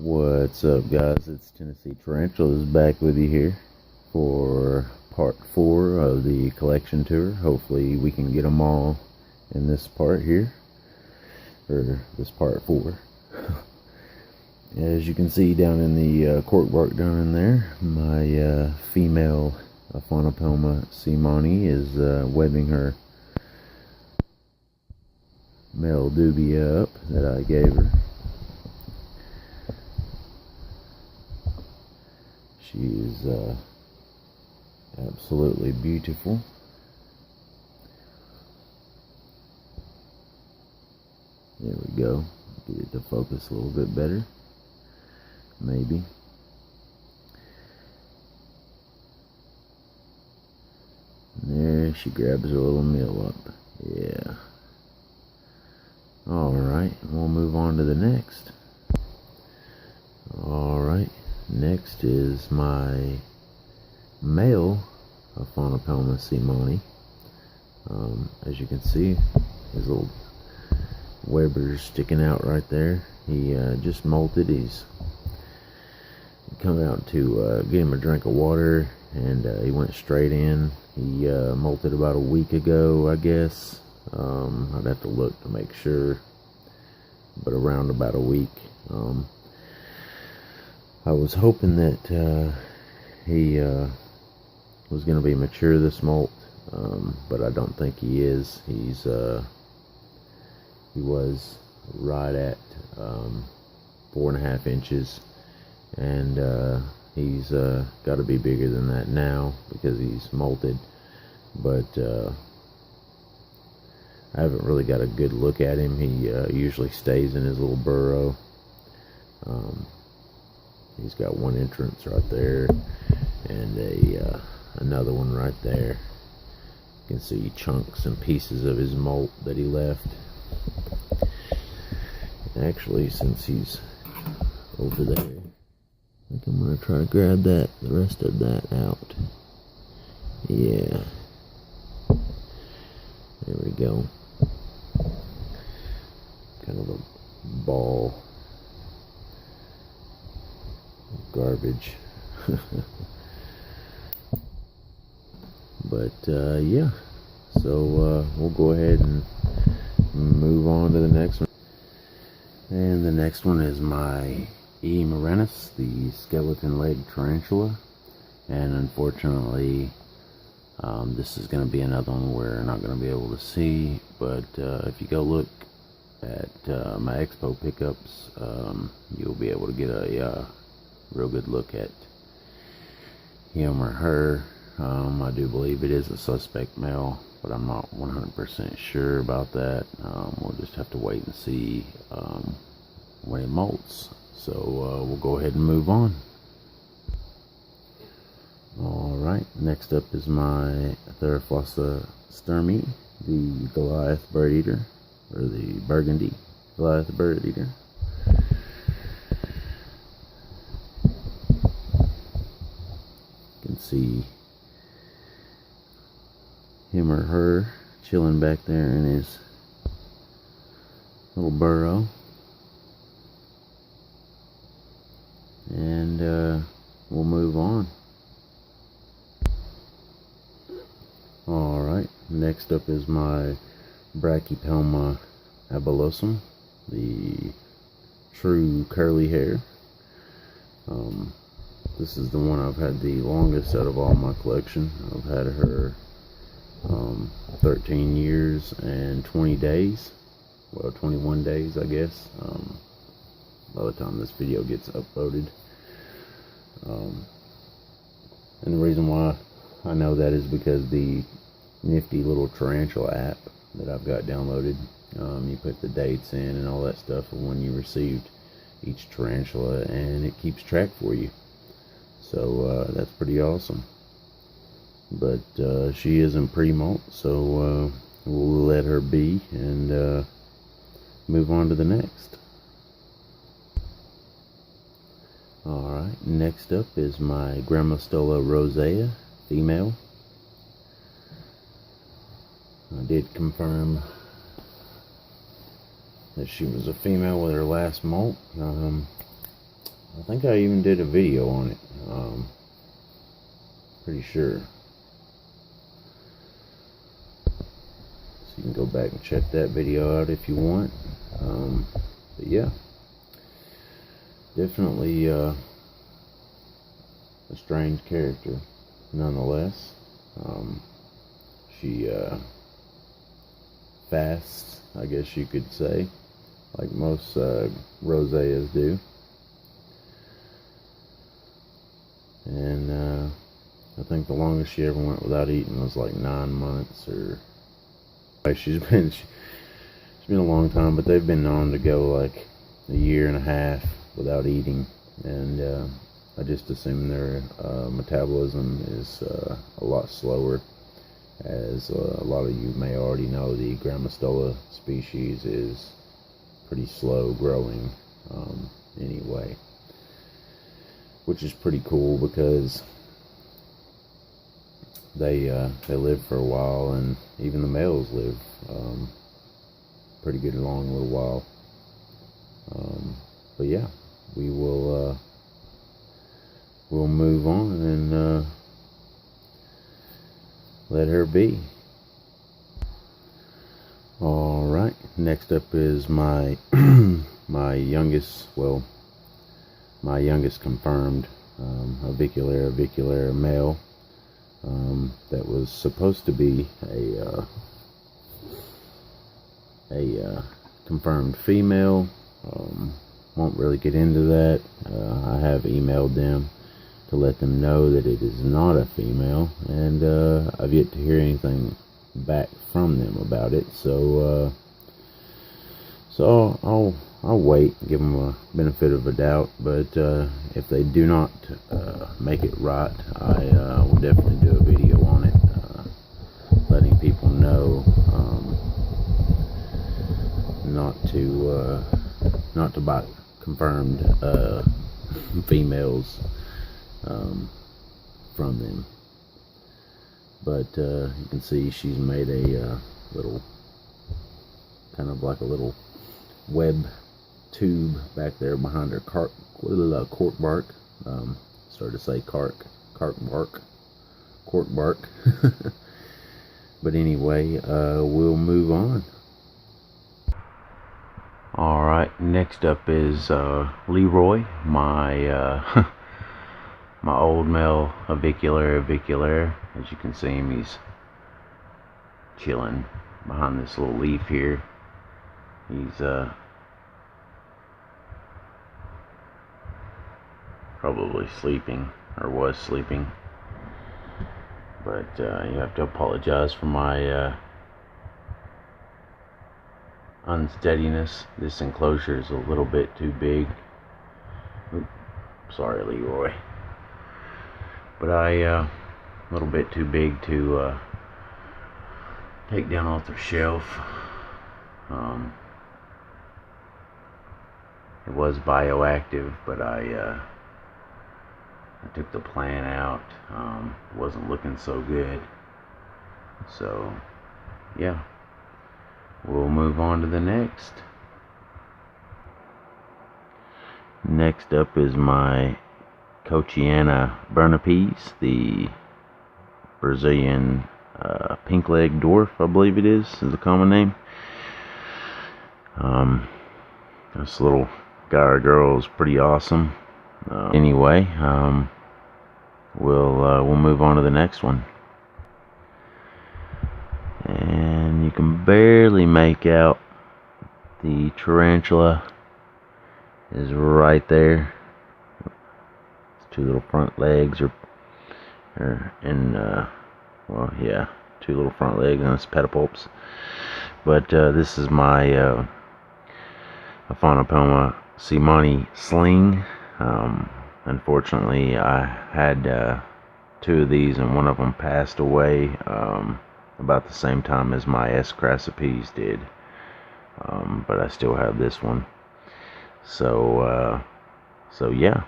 What's up, guys? It's Tennessee Tarantulas back with you here for part 4 of the collection tour. Hopefully we can get them all in this part here, or this part 4. As you can see down in the cork bark down in there, my female Aphonopelma seemanni is webbing her male dubia up that I gave her. She is absolutely beautiful. There we go. Get it to focus a little bit better. Maybe. And there she grabs her little meal up. Yeah. Alright, we'll move on to the next. Alright. Next is my male Aphonopelma seemanni. As you can see, his little webbers sticking out right there. He just molted. He's come out to get him a drink of water, and he went straight in. He molted about a week ago, I guess. I'd have to look to make sure, but around about a week. I was hoping that he was going to be mature this molt, but I don't think he is. He was right at 4.5 inches, and he's got to be bigger than that now because he's molted. But I haven't really got a good look at him. He usually stays in his little burrow. He's got one entrance right there, and another one right there. You can see chunks and pieces of his molt that he left. Actually, since he's over there, I think I'm going to try to grab the rest of that out. Yeah. There we go. Kind of a ball. Garbage. But yeah, so we'll go ahead and move on to the next one. And the next one is my E. Marinus, the skeleton leg tarantula. And unfortunately, this is going to be another one we're not going to be able to see, but if you go look at my expo pickups, you'll be able to get a real good look at him or her. I do believe it is a suspect male, but I'm not 100% sure about that. We'll just have to wait and see when he molts. So we'll go ahead and move on. Alright, next up is my Theraphosa sturmii, the Goliath bird eater, or the burgundy Goliath bird eater. See him or her chilling back there in his little burrow, and we'll move on. Alright, next up is my Brachypelma abulosum, the true curly hair. This is the one I've had the longest out of all my collection. I've had her 13 years and 20 days. Well, 21 days, I guess, by the time this video gets uploaded. And the reason why I know that is because the nifty little tarantula app that I've got downloaded, you put the dates in and all that stuff of when you received each tarantula, and it keeps track for you. So that's pretty awesome. But she isn't pre-molt, so we'll let her be and move on to the next. Alright, next up is my Grammostola rosea, female. I did confirm that she was a female with her last molt. I think I even did a video on it. Pretty sure. So you can go back and check that video out if you want. But yeah, definitely a strange character nonetheless. She fasts, I guess you could say, like most roseas do. And I think the longest she ever went without eating was like 9 months, or she's been a long time, but they've been known to go like a year and a half without eating. And I just assume their metabolism is a lot slower, as a lot of you may already know. The Grammostola species is pretty slow growing anyway, which is pretty cool because they live for a while, and even the males live pretty good long little while. But yeah, we'll move on and let her be. All right, next up is my my youngest confirmed avicularia male. That was supposed to be a confirmed female. Won't really get into that. I have emailed them to let them know that it is not a female, and I've yet to hear anything back from them about it. So I'll wait, give them a benefit of a doubt. But if they do not make it right, I will definitely do a video on it, letting people know not to buy confirmed females from them. But you can see she's made a little, kind of like a little web tube back there behind her cork bark. Started to say cork bark. But anyway, we'll move on. Alright, next up is Leroy, my my old male avicularia. As you can see him, he's chilling behind this little leaf here. He's probably sleeping, or was sleeping. But you have to apologize for my unsteadiness. This enclosure is a little bit too big. Oops, sorry, Leroy. But a little bit too big to take down off the shelf. It was bioactive, but I took the plant out. Wasn't looking so good. So yeah, we'll move on to the next. Next up is my Kochiana Bernapes, the Brazilian pink leg dwarf, I believe it is the common name. This little guy or girl is pretty awesome. Anyway, we'll move on to the next one. And you can barely make out the tarantula is right there. It's two little front legs, well, yeah, two little front legs and its pedipalps. But this is my Aphanopoma seemanni sling. Unfortunately, I had two of these, and one of them passed away about the same time as my S. crassipes did. But I still have this one. So yeah.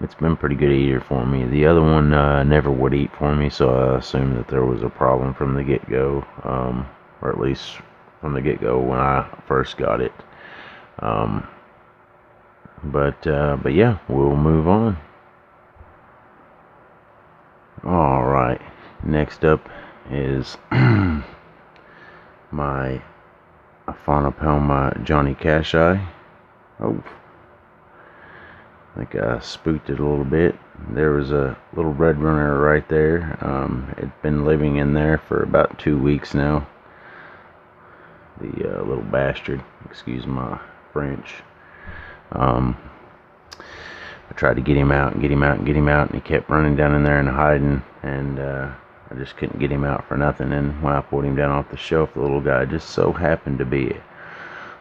It's been pretty good eater for me. The other one never would eat for me, so I assumed that there was a problem from the get-go, or at least from the get-go when I first got it. But yeah, we'll move on. All right, next up is my Aphanopelma Johnny Cash Eye. Oh, I think I spooked it a little bit. There was a little red runner right there. It's been living in there for about 2 weeks now. The little bastard, excuse my French. I tried to get him out and get him out and get him out, and he kept running down in there and hiding, and I just couldn't get him out for nothing. And when I pulled him down off the shelf, the little guy just so happened to be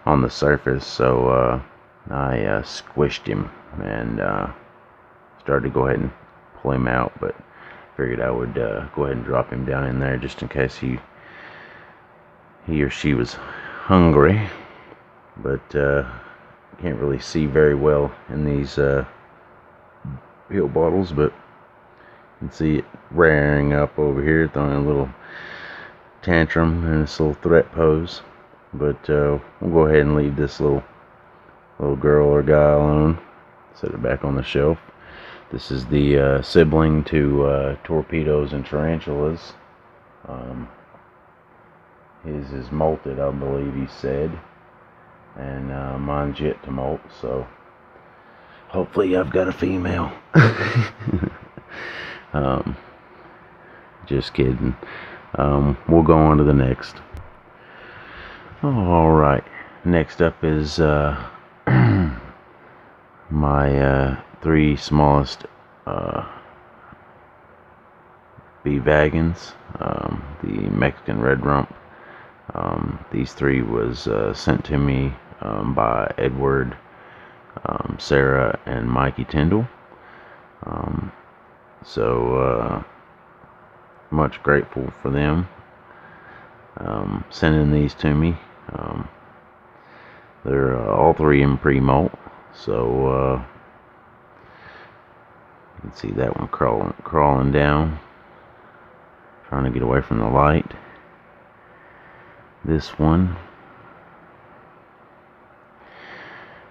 on the surface, so I squished him and started to go ahead and pull him out, but figured I would go ahead and drop him down in there just in case he or she was hungry. But can't really see very well in these pill bottles, but you can see it rearing up over here, throwing a little tantrum and this little threat pose. But we'll go ahead and leave this little girl or guy alone. Set it back on the shelf. This is the sibling to torpedoes and tarantulas. His is molted, I believe he said, and mine's yet to molt, so hopefully I've got a female. Just kidding. We'll go on to the next. Alright, next up is my 3 smallest bee wagons, the Mexican red rump. These 3 was sent to me by Edward, Sarah, and Mikey Tyndall. So much grateful for them sending these to me. They're all 3 in pre-molt, so you can see that one crawling down, trying to get away from the light. This one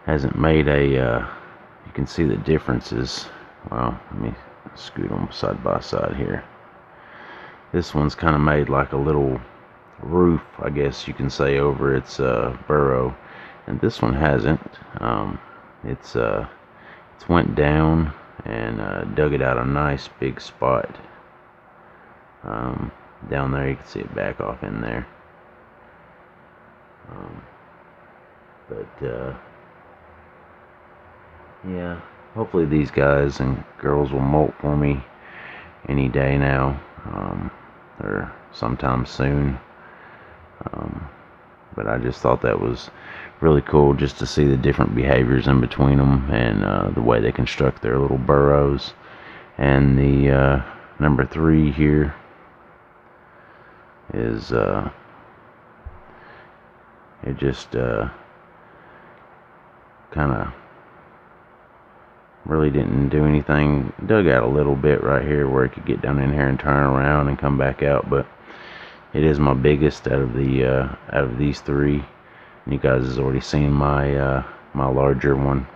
hasn't made a you can see the differences. Well, let me scoot them side by side here. This one's kind of made like a little roof, I guess you can say, over its burrow, and this one hasn't. It's went down and dug it out a nice big spot down there. You can see it back off in there. Yeah, hopefully these guys and girls will molt for me any day now, or sometime soon. But I just thought that was really cool, just to see the different behaviors in between them, and the way they construct their little burrows. And the number 3 here is it just kind of really didn't do anything. Dug out a little bit right here where it could get down in here and turn around and come back out, but it is my biggest out of these 3. And you guys has already seen my my larger one.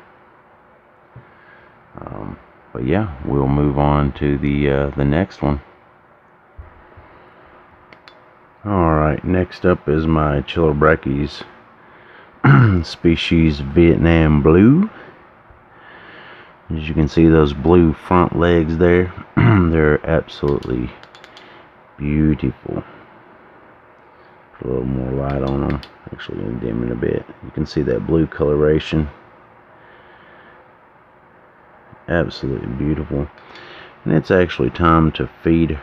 But yeah, we'll move on to the next one. Alright, next up is my Chilobrachys species Vietnam Blue. As you can see, those blue front legs there, they're absolutely beautiful. Put a little more light on them. Actually going to dim it a bit. You can see that blue coloration. Absolutely beautiful. And it's actually time to feed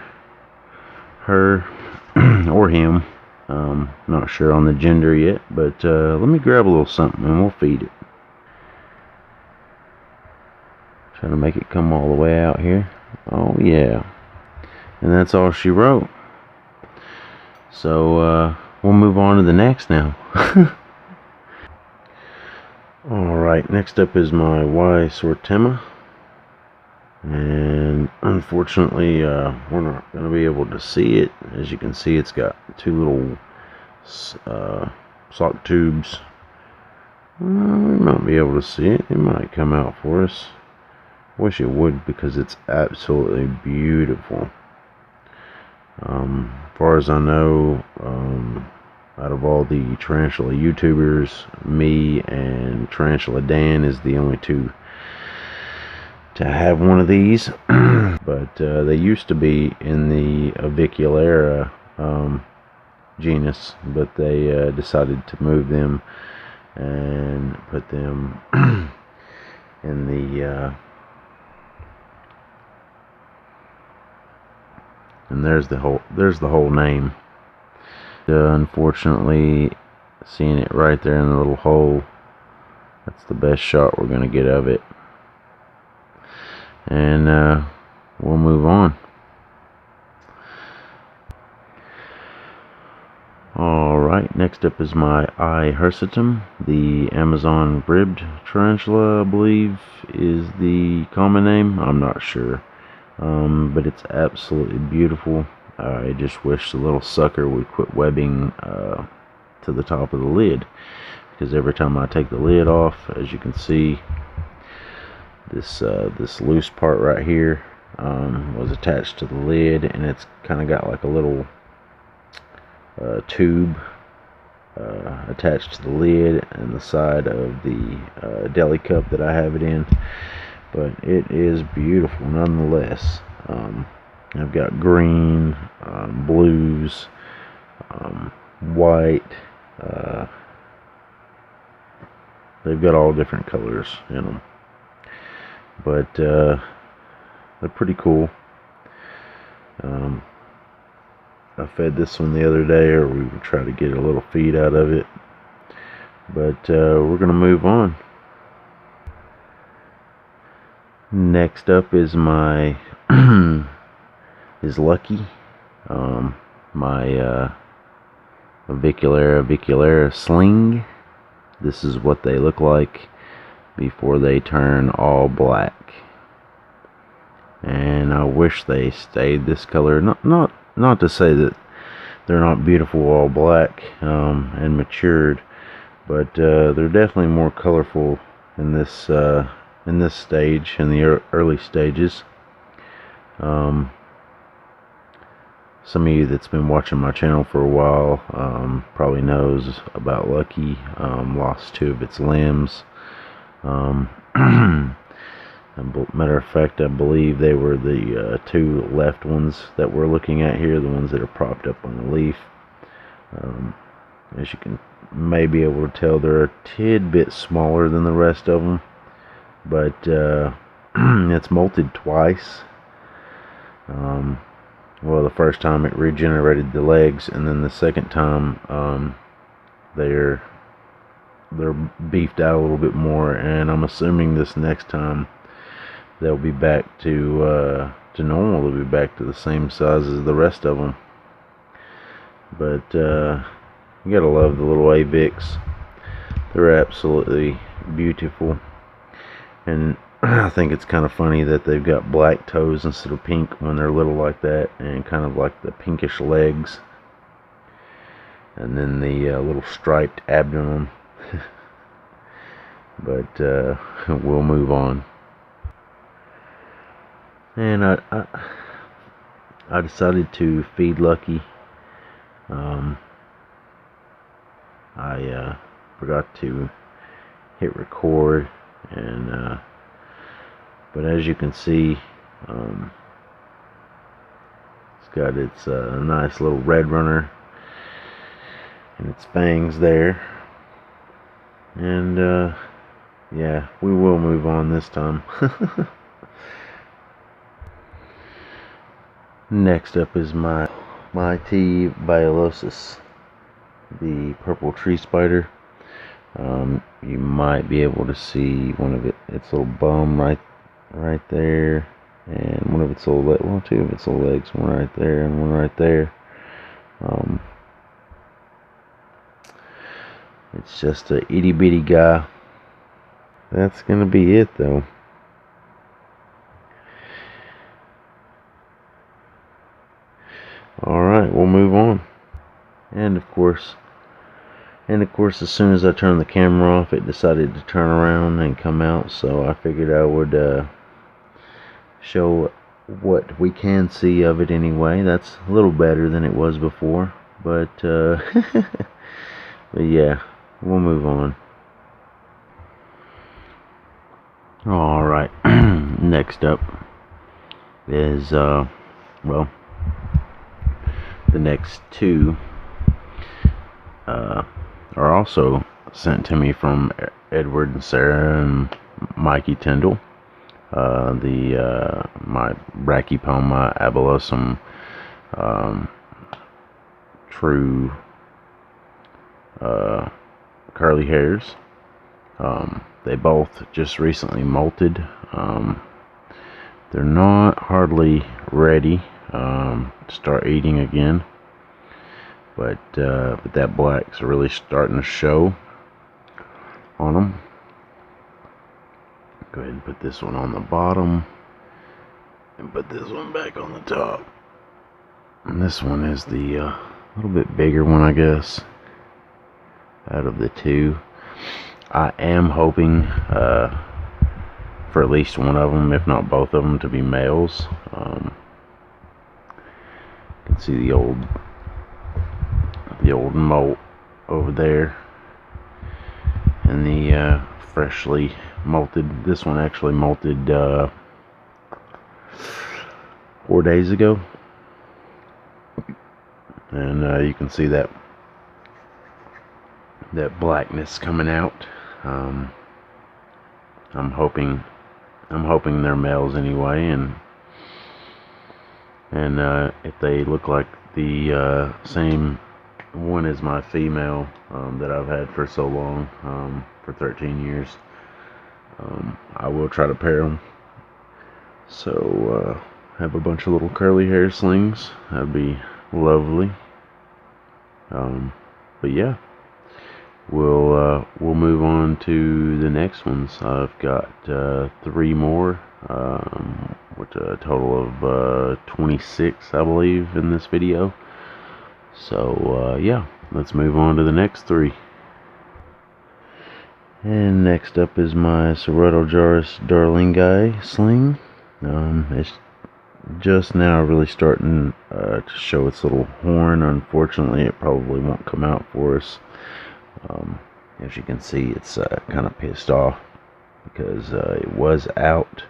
her or him. Not sure on the gender yet, but let me grab a little something and we'll feed it. Try to make it come all the way out here. Oh yeah. And that's all she wrote. So we'll move on to the next now. Alright, next up is my Y. Sortema. And unfortunately we're not going to be able to see it. As you can see, it's got 2 little sock tubes. We might be able to see it. It might come out for us. Wish it would, because it's absolutely beautiful. As far as I know, out of all the tarantula YouTubers, me and Tarantula Dan is the only two to have one of these. But they used to be in the Aviculera genus, but they decided to move them and put them in the and there's the whole name. Unfortunately, seeing it right there in the little hole, that's the best shot we're gonna get of it. And we'll move on. Alright, next up is my I. hirsutum, the Amazon ribbed tarantula, I believe is the common name. I'm not sure. But it's absolutely beautiful. I just wish the little sucker would quit webbing to the top of the lid, because every time I take the lid off, as you can see, this loose part right here was attached to the lid, and it's kind of got like a little tube attached to the lid and the side of the deli cup that I have it in. But it is beautiful nonetheless. I've got green, blues, white. They've got all different colors in them, but they're pretty cool. I fed this one the other day, or we would try to get a little feed out of it. But we're gonna move on. Next up is my is Lucky, my Aviculera sling. This is what they look like before they turn all black, and I wish they stayed this color. Not to say that they're not beautiful all black and matured, but they're definitely more colorful in this stage, in the early stages. Some of you that's been watching my channel for a while probably knows about Lucky. Lost 2 of its limbs. Matter of fact, I believe they were the 2 left ones that we're looking at here, the ones that are propped up on the leaf. As you can maybe able to tell, they're a tidbit smaller than the rest of them, but it's molted twice. Well, the first time it regenerated the legs, and then the second time they're beefed out a little bit more, and I'm assuming this next time they'll be back to normal. They'll be back to the same size as the rest of them. But you gotta love the little Avix. They're absolutely beautiful, and I think it's kind of funny that they've got black toes instead of pink when they're little like that, and kind of like the pinkish legs, and then the little striped abdomen. But we'll move on. And I decided to feed Lucky. I forgot to hit record, and but as you can see, it's got its nice little red runner and its fangs there. And yeah, we will move on this time. Next up is my T. violosus, the purple tree spider. You might be able to see one of its little bum right there, and one of its little well, 2 of its little legs, one right there and one right there. It's just a itty bitty guy. That's gonna be it though. Alright, we'll move on. And of course, And of course, as soon as I turned the camera off, it decided to turn around and come out. So I figured I would show what we can see of it anyway. That's a little better than it was before. But, but yeah, we'll move on. Alright, next up is, well, the next two are also sent to me from Edward and Sarah and Mikey Tyndall. My Brachypoma abulosum true curly hairs. They both just recently molted. They're not hardly ready to start eating again, but that black's really starting to show on them. Go ahead and put this one on the bottom and put this one back on the top. And this one is the little bit bigger one, I guess, out of the two. I am hoping for at least one of them, if not both of them, to be males. You can see the old molt over there, and the freshly molted. This one actually molted 4 days ago, and you can see that blackness coming out. I'm hoping they're males anyway, and if they look like the same one as my female that I've had for so long, for 13 years, I will try to pair them. So have a bunch of little curly hair slings. That'd be lovely. But yeah, we'll move on to the next ones. I've got 3 more, with a total of 26, I believe, in this video. So yeah, let's move on to the next 3. And next up is my Ceratojaurus darlingi sling. It's just now really starting to show its little horn. Unfortunately, it probably won't come out for us. As you can see, it's kind of pissed off because it was out,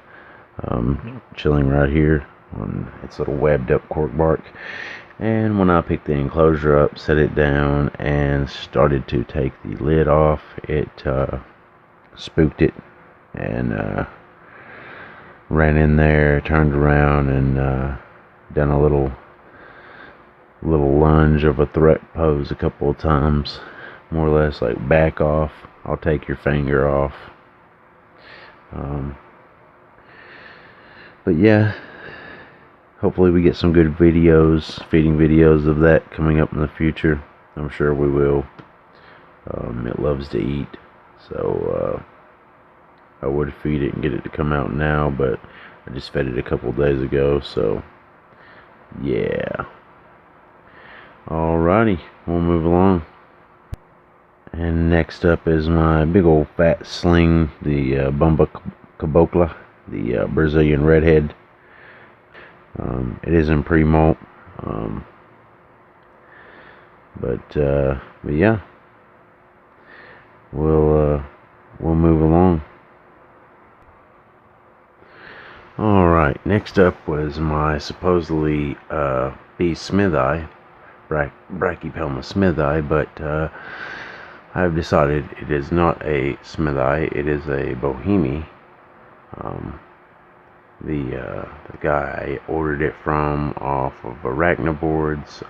chilling right here on its little webbed up cork bark. And when I picked the enclosure up, set it down, and started to take the lid off, it spooked it and ran in there, turned around, and done a little lunge of a threat pose a couple of times. More or less like, back off, I'll take your finger off. But yeah, hopefully we get some good videos, feeding videos of that coming up in the future. I'm sure we will. It loves to eat, so I would feed it and get it to come out now, but I just fed it a couple days ago, so yeah. Alrighty, we'll move along. And next up is my big old fat sling, the Bumba Cabocla, the Brazilian redhead. It is in pre-molt, but yeah, we'll move along. Alright, next up was my supposedly B. smithi, Brachypelma smithi, but I've decided it is not a smithi, it is a bohemi. The guy I ordered it from off of Arachnoboards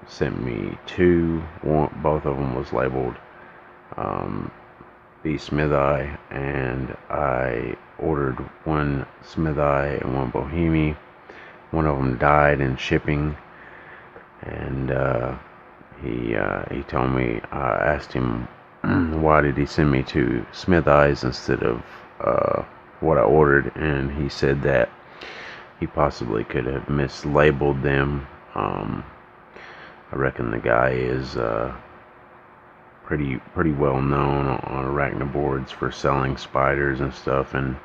sent me 2. Both of them was labeled B. smithi, and I ordered 1 smithi and 1 bohemi. One of them died in shipping, and he told me, I asked him why did he send me 2 smithis instead of what I ordered, and he said that he possibly could have mislabeled them. I reckon the guy is pretty well known on arachnoboards for selling spiders and stuff, and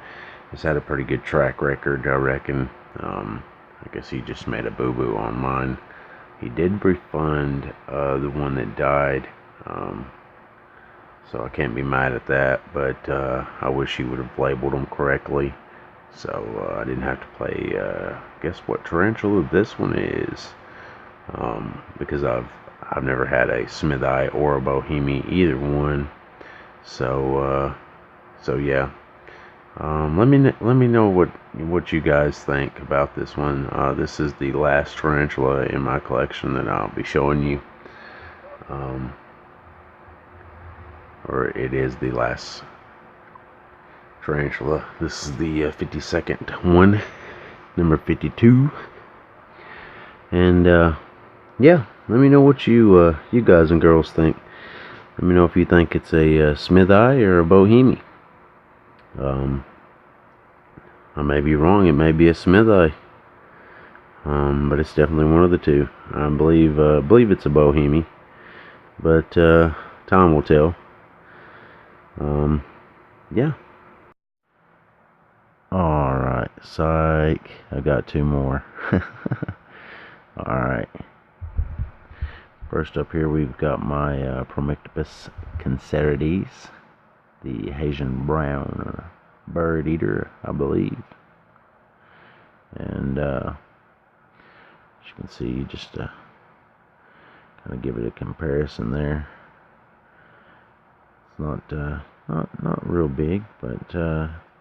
has had a pretty good track record, I reckon. I guess he just made a boo-boo on mine. He did refund the one that died, so I can't be mad at that, but I wish he would have labeled them correctly, so I didn't have to play. Guess what tarantula this one is, because I've never had a Smithii or a Bohemie, either one. So yeah. Let me know what you guys think about this one. This is the last tarantula in my collection that I'll be showing you. Or it is the last tarantula. This is the 52nd one, number 52. And yeah, let me know what you guys and girls think. Let me know if you think it's a Smithii or a Bohemie. I may be wrong. It may be a Smithii, but it's definitely one of the two. I believe it's a Bohemie, but time will tell. Yeah. Alright, psych. I got two more. Alright. First up here we've got my Promictopus cancerides, the Haitian brown bird eater, I believe. And as you can see, just to kind of give it a comparison there, it's not real big, but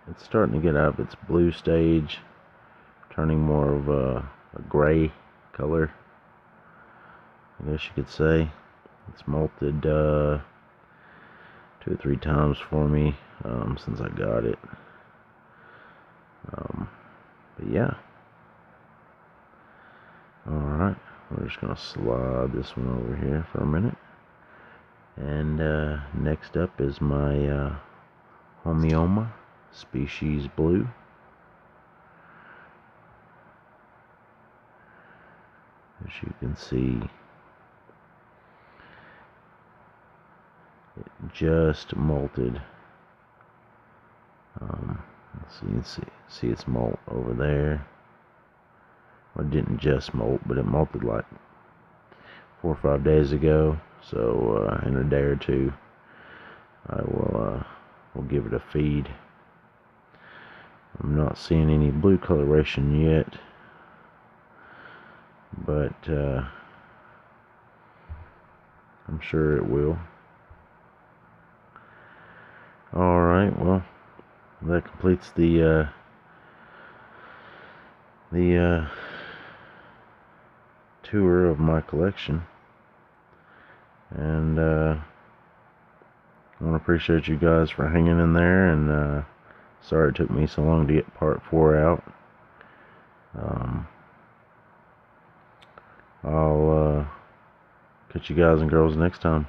it's starting to get out of its blue stage, turning more of a gray color, I guess you could say. It's molted 2 or 3 times for me since I got it. But yeah. Alright, we're just going to slide this one over here for a minute. And next up is my Homeoma species blue. As you can see, it just molted. Let's see its molt over there. Well, it didn't just molt, but it molted like 4 or 5 days ago. So in a day or two, I will give it a feed. I'm not seeing any blue coloration yet, but I'm sure it will. Alright, well, that completes the tour of my collection. And I want to appreciate you guys for hanging in there, and sorry it took me so long to get part 4 out. I'll catch you guys and girls next time.